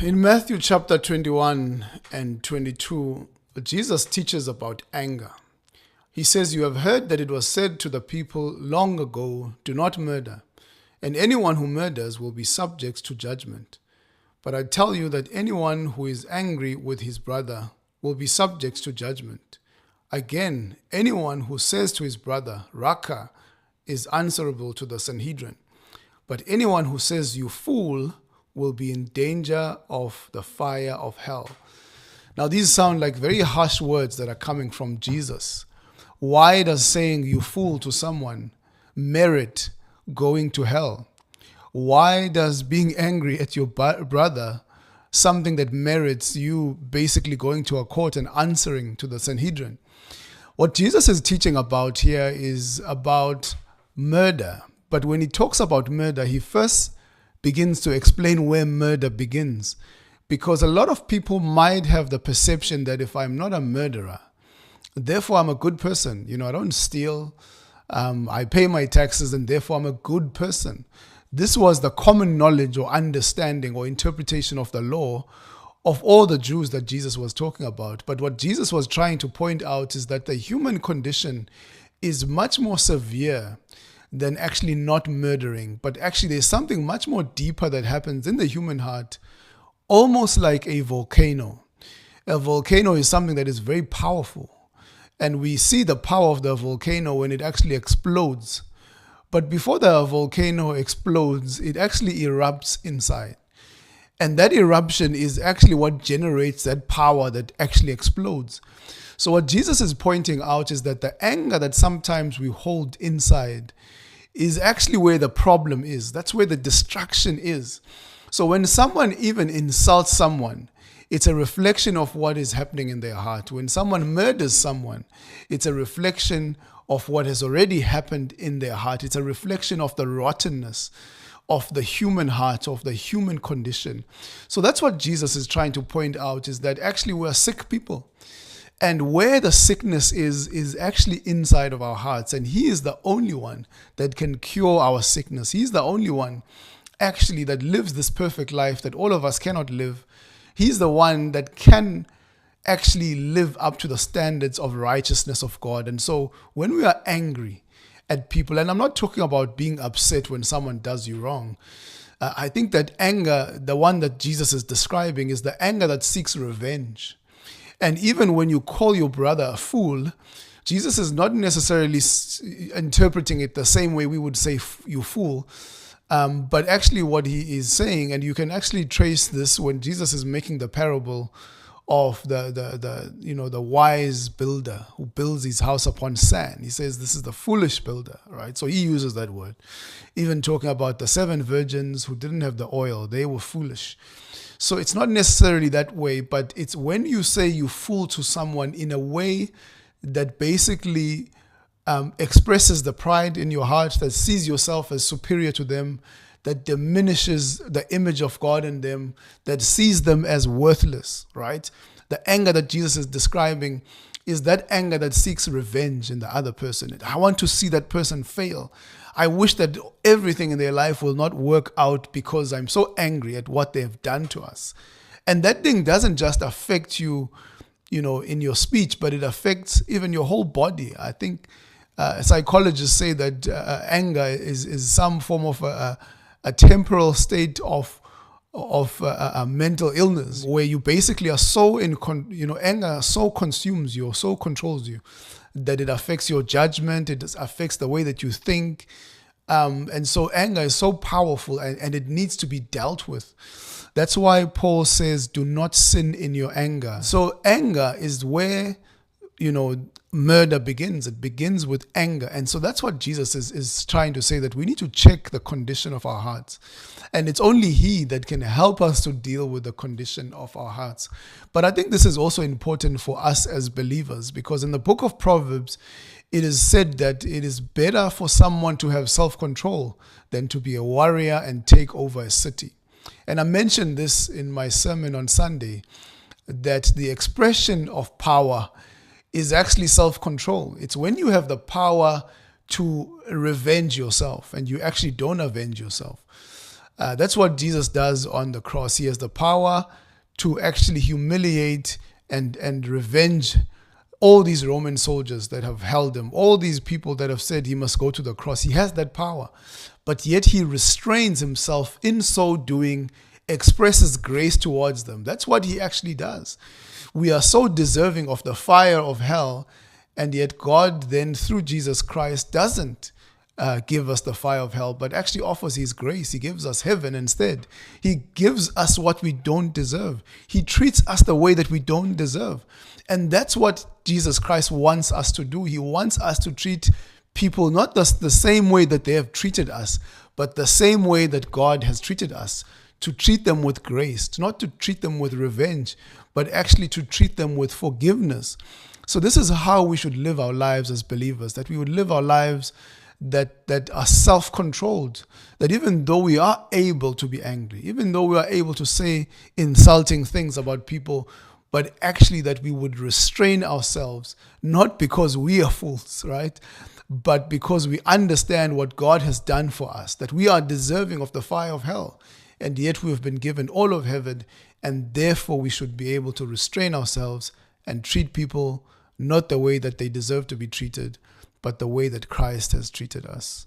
In Matthew chapter 21 and 22, Jesus teaches about anger. He says, "You have heard that it was said to the people long ago, 'Do not murder, and anyone who murders will be subject to judgment.' But I tell you that anyone who is angry with his brother will be subject to judgment. Again, anyone who says to his brother, 'Raka,' is answerable to the Sanhedrin. But anyone who says, 'You fool,' will be in danger of the fire of hell." Now, these sound like very harsh words that are coming from Jesus. Why does saying "you fool" to someone merit going to hell? Why does being angry at your brother something that merits you basically going to a court and answering to the Sanhedrin? What Jesus is teaching about here is about murder. But when he talks about murder, he first begins to explain where murder begins. Because a lot of people might have the perception that if I'm not a murderer, therefore I'm a good person. I don't steal, I pay my taxes, and therefore I'm a good person. This was the common knowledge or understanding or interpretation of the law of all the Jews that Jesus was talking about. But what Jesus was trying to point out is that the human condition is much more severe than actually not murdering. But actually there's something much more deeper that happens in the human heart, almost like a volcano. A volcano is something that is very powerful. And we see the power of the volcano when it actually explodes. But before the volcano explodes, it actually erupts inside. And that eruption is actually what generates that power that actually explodes. So what Jesus is pointing out is that the anger that sometimes we hold inside is actually where the problem is. That's where the distraction is. So when someone even insults someone, it's a reflection of what is happening in their heart. When someone murders someone, it's a reflection of what has already happened in their heart. It's a reflection of the rottenness of the human heart, of the human condition. So that's what Jesus is trying to point out, is that actually we're sick people. And where the sickness is actually inside of our hearts. And he is the only one that can cure our sickness. He's the only one actually that lives this perfect life that all of us cannot live. He's the one that can actually live up to the standards of righteousness of God. And so when we are angry at people, and I'm not talking about being upset when someone does you wrong. I think that anger, the one that Jesus is describing, is the anger that seeks revenge. And even when you call your brother a fool, Jesus is not necessarily interpreting it the same way we would say you fool. But actually what he is saying, and you can actually trace this when Jesus is making the parable of the wise builder who builds his house upon sand. He says this is the foolish builder, right? So he uses that word. Even talking about the 7 virgins who didn't have the oil, they were foolish. So it's not necessarily that way, but it's when you say you fool to someone in a way that basically expresses the pride in your heart, that sees yourself as superior to them, that diminishes the image of God in them, that sees them as worthless, right? The anger that Jesus is describing is that anger that seeks revenge in the other person. I want to see that person fail. I wish that everything in their life will not work out because I'm so angry at what they've done to us. And that thing doesn't just affect you, in your speech, but it affects even your whole body. I think psychologists say that anger is some form of a temporal state of a mental illness, where you basically are so anger so consumes you, or so controls you, that it affects your judgment, it affects the way that you think. And so anger is so powerful, and it needs to be dealt with. That's why Paul says, do not sin in your anger. So anger is where, murder begins. It begins with anger. And so that's what Jesus is trying to say, that we need to check the condition of our hearts. And it's only he that can help us to deal with the condition of our hearts. But I think this is also important for us as believers, because in the book of Proverbs, it is said that it is better for someone to have self-control than to be a warrior and take over a city. And I mentioned this in my sermon on Sunday, that the expression of power is actually self-control. It's when you have the power to revenge yourself and you actually don't avenge yourself. That's what Jesus does on the cross. He has the power to actually humiliate and revenge all these Roman soldiers that have held him, all these people that have said he must go to the cross. He has that power, but yet he restrains himself in so doing, expresses grace towards them. That's what he actually does. We are so deserving of the fire of hell, and yet God then, through Jesus Christ, doesn't give us the fire of hell, but actually offers his grace. He gives us heaven instead. He gives us what we don't deserve. He treats us the way that we don't deserve. And that's what Jesus Christ wants us to do. He wants us to treat people not the same way that they have treated us, but the same way that God has treated us. To treat them with grace, not to treat them with revenge, but actually to treat them with forgiveness. So this is how we should live our lives as believers, that we would live our lives that are self-controlled, that even though we are able to be angry, even though we are able to say insulting things about people, but actually that we would restrain ourselves, not because we are fools, right? But because we understand what God has done for us, that we are deserving of the fire of hell, and yet we have been given all of heaven, and therefore we should be able to restrain ourselves and treat people not the way that they deserve to be treated, but the way that Christ has treated us.